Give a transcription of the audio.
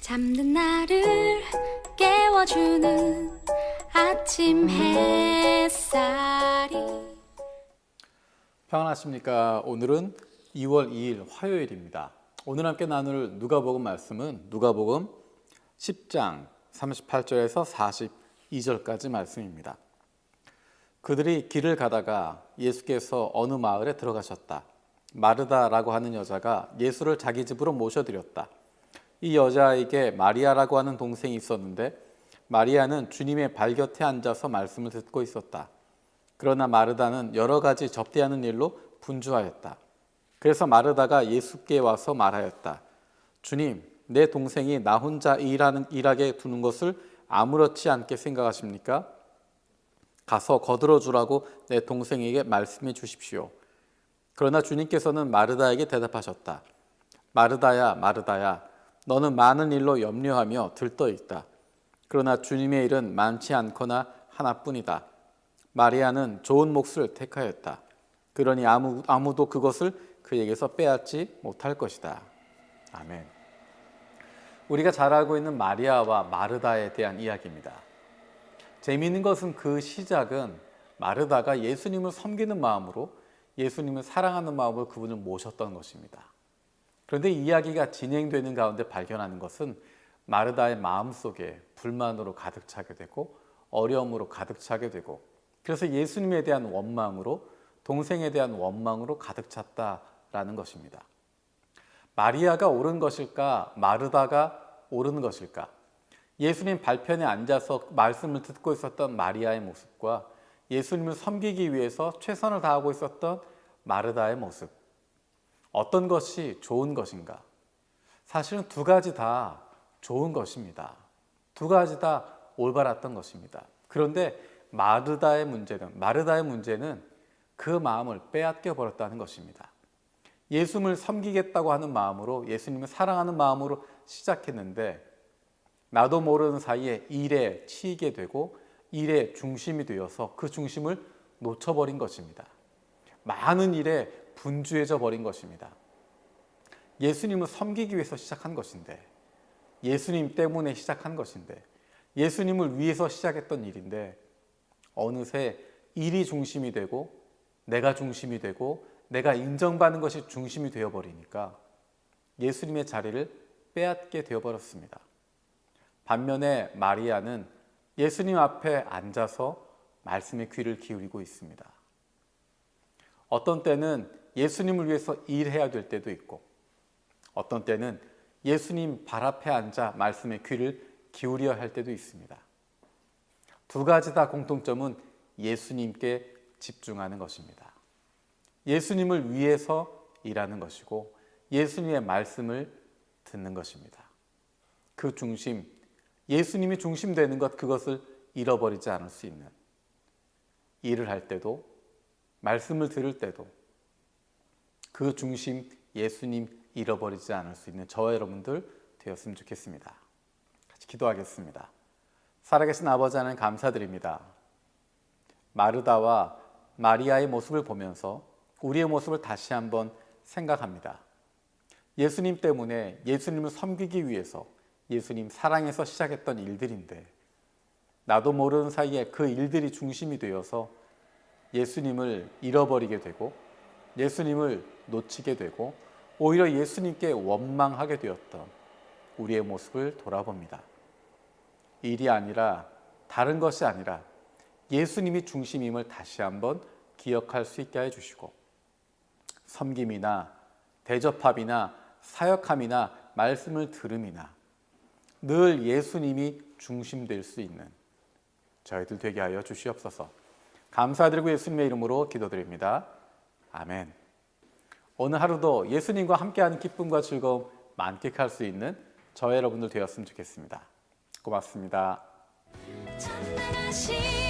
잠든 나를 깨워주는 아침 햇살이. 평안하십니까? 오늘은 2월 2일 화요일입니다. 오늘 함께 나눌 누가복음 말씀은 누가복음 10장 38절에서 42절까지 말씀입니다. 그들이 길을 가다가 예수께서 어느 마을에 들어가셨다. 마르다라고 하는 여자가 예수를 자기 집으로 모셔드렸다. 이 여자에게 마리아라고 하는 동생이 있었는데 마리아는 주님의 발곁에 앉아서 말씀을 듣고 있었다. 그러나 마르다는 여러 가지 접대하는 일로 분주하였다. 그래서 마르다가 예수께 와서 말하였다. 주님, 내 동생이 나 혼자 일하게 두는 것을 아무렇지 않게 생각하십니까? 가서 거들어 주라고 내 동생에게 말씀해 주십시오. 그러나 주님께서는 마르다에게 대답하셨다. 마르다야, 마르다야, 너는 많은 일로 염려하며 들떠 있다. 그러나 주님의 일은 많지 않거나 하나뿐이다. 마리아는 좋은 몫을 택하였다. 그러니 아무도 그것을 그에게서 빼앗지 못할 것이다. 아멘. 우리가 잘 알고 있는 마리아와 마르다에 대한 이야기입니다. 재미있는 것은 그 시작은 마르다가 예수님을 섬기는 마음으로 예수님을 사랑하는 마음으로 그분을 모셨던 것입니다. 그런데 이야기가 진행되는 가운데 발견하는 것은 마르다의 마음속에 불만으로 가득 차게 되고 어려움으로 가득 차게 되고 그래서 예수님에 대한 원망으로 동생에 대한 원망으로 가득 찼다라는 것입니다. 마리아가 옳은 것일까? 마르다가 옳은 것일까? 예수님 발편에 앉아서 말씀을 듣고 있었던 마리아의 모습과 예수님을 섬기기 위해서 최선을 다하고 있었던 마르다의 모습, 어떤 것이 좋은 것인가? 사실은 두 가지 다 좋은 것입니다. 두 가지 다 올바랐던 것입니다. 그런데 마르다의 문제는 그 마음을 빼앗겨 버렸다는 것입니다. 예수님을 섬기겠다고 하는 마음으로 예수님을 사랑하는 마음으로 시작했는데 나도 모르는 사이에 일에 치이게 되고 일의 중심이 되어서 그 중심을 놓쳐버린 것입니다. 많은 일에 분주해져 버린 것입니다. 예수님을 섬기기 위해서 시작한 것인데 예수님 때문에 시작한 것인데 예수님을 위해서 시작했던 일인데 어느새 일이 중심이 되고 내가 중심이 되고 내가 인정받는 것이 중심이 되어버리니까 예수님의 자리를 빼앗게 되어버렸습니다. 반면에 마리아는 예수님 앞에 앉아서 말씀에 귀를 기울이고 있습니다. 어떤 때는 예수님을 위해서 일해야 될 때도 있고 어떤 때는 예수님 발 앞에 앉아 말씀에 귀를 기울여야 할 때도 있습니다. 두 가지 다 공통점은 예수님께 집중하는 것입니다. 예수님을 위해서 일하는 것이고 예수님의 말씀을 듣는 것입니다. 그 중심, 예수님이 중심되는 것, 그것을 잃어버리지 않을 수 있는 일을 할 때도 말씀을 들을 때도 그 중심 예수님 잃어버리지 않을 수 있는 저와 여러분들 되었으면 좋겠습니다. 같이 기도하겠습니다. 살아계신 아버지 하나님 감사드립니다. 마르다와 마리아의 모습을 보면서 우리의 모습을 다시 한번 생각합니다. 예수님 때문에 예수님을 섬기기 위해서 예수님 사랑해서 시작했던 일들인데 나도 모르는 사이에 그 일들이 중심이 되어서 예수님을 잃어버리게 되고 예수님을 놓치게 되고 오히려 예수님께 원망하게 되었던 우리의 모습을 돌아봅니다. 일이 아니라 다른 것이 아니라 예수님이 중심임을 다시 한번 기억할 수 있게 해주시고 섬김이나 대접함이나 사역함이나 말씀을 들음이나 늘 예수님이 중심될 수 있는 저희들 되게 하여 주시옵소서. 감사드리고 예수님의 이름으로 기도드립니다. 아멘. 오늘 하루도 예수님과 함께하는 기쁨과 즐거움 만끽할 수 있는 저와 여러분들 되었으면 좋겠습니다. 고맙습니다. 찬란하신